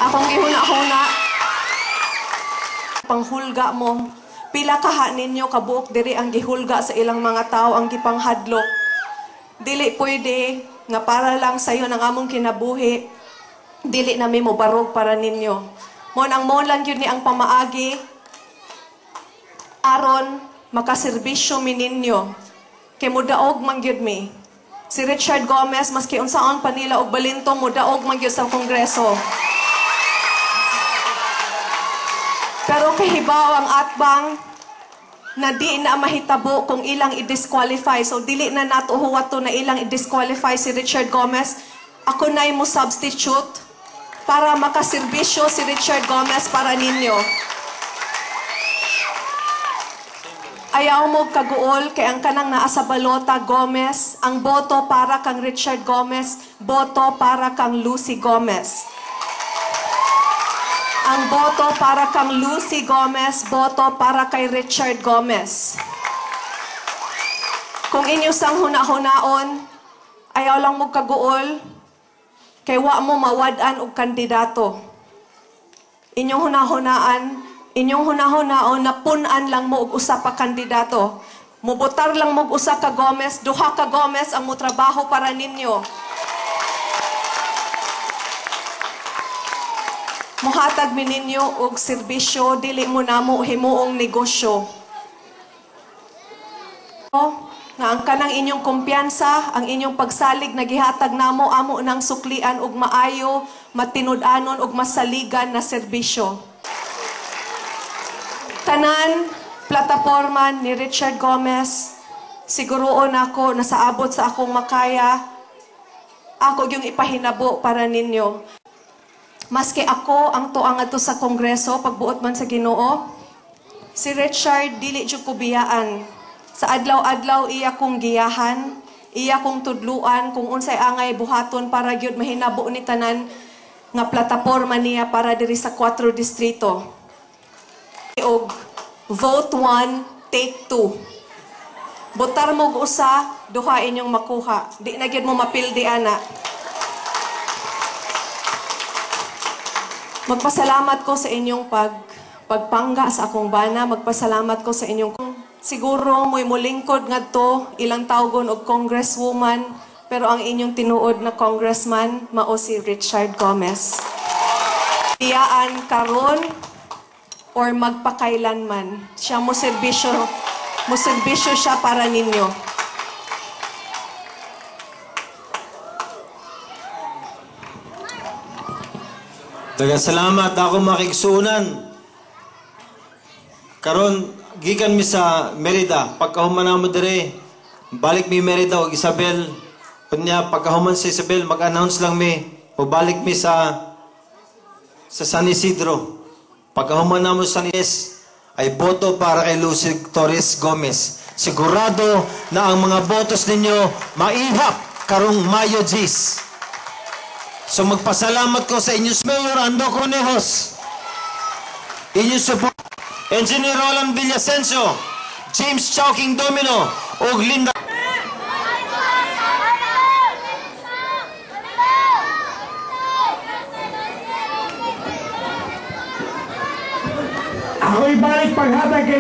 Akong gihuna-huna. Panghulga mo. Pila kaha ninyo kabuok diri ang gihulga sa ilang mga tao ang gipanghadlok. Dili pwede nga para lang sayo ng among kinabuhi. Dili na mi mo barog para ninyo. Mo lang yun ni ang pamaagi aron makaserbisyo mi ninyo. Kay mudaog man gyud mi. Si Richard Gomez maski unsaon pa nila og balintong mudaog man gyud sa Kongreso. Pero kahibaw ang atbang na di na mahitabo kung ilang i-disqualify. So dili na nato huwato na ilang i-disqualify si Richard Gomez. Ako na'y mo substitute para makaserbisyo si Richard Gomez para ninyo. Ayaw mo kaguol kay ang kanang naa sa balota Gomez, ang boto para kang Richard Gomez, boto para kang Lucy Gomez. Ang boto para kang Lucy Gomez, boto para kay Richard Gomez. Kung inyo sang huna-hunaon, ayaw lang mo kaguol, kay wa mo mawad-an og kandidato. Inyong hunahunaon na punan lang mo og usa pa kandidato. Mubotar lang mo og usa ka Gomez, duha ka Gomez ang motrabaho para ninyo. Muhatag mi ninyo og serbisyo, dili mo namo himuong negosyo. Nga ang kanang inyong kumpiyansa, ang inyong pagsalig na gihatag namo amo nang suklian og maayo, matinud-anon og masaligan na serbisyo. Tanan plataporma ni Richard Gomez, siguroon ako na sa abot sa akong makaya, ako yung ipahinabo para ninyo. Maski ako ang tuang ato sa Kongreso, pagbuot man sa Ginoo, si Richard dili jud ko biyaan. Sa adlaw-adlaw iya kong giyahan, iya kong tudluan kung unsay angay buhaton para gyud mahinabo ni tanan nga plataporma niya para diri sa 4 distrito. Og vote 1, take 2. Botar mo og usa, duha inyong makuha. Di na gyud mo mapildi ana. Magpasalamat ko sa inyong pagpangga sa akong bana. Magpasalamat ko sa inyong siguro mo'y mulingkod ngadto ilang tawgon og congresswoman, pero ang inyong tinuod na congressman mao si Richard Gomez. Iyaan karon or magpakailanman. Siya mo serbisyo siya para ninyo. Salamat ako makigsunan. Karon gikan mi sa Merida, pagkahuman mo dire, balik mi Merida og Isabel. Kunya pagkahuman sa Isabel, mag-announce lang mi, pabalik mi sa San Isidro. Pagkahuman mo sa San Isidro, ay boto para kay Lucy Torres Gomez. Sigurado na ang mga botos ninyo maihap karong Mayo 10. So magpasalamat ko sa inyo, Mayor Ando Conejos, inyong support, Engineer Roland Villasencio, James Chowking Domino, o Linda. Ako'y balik paghatag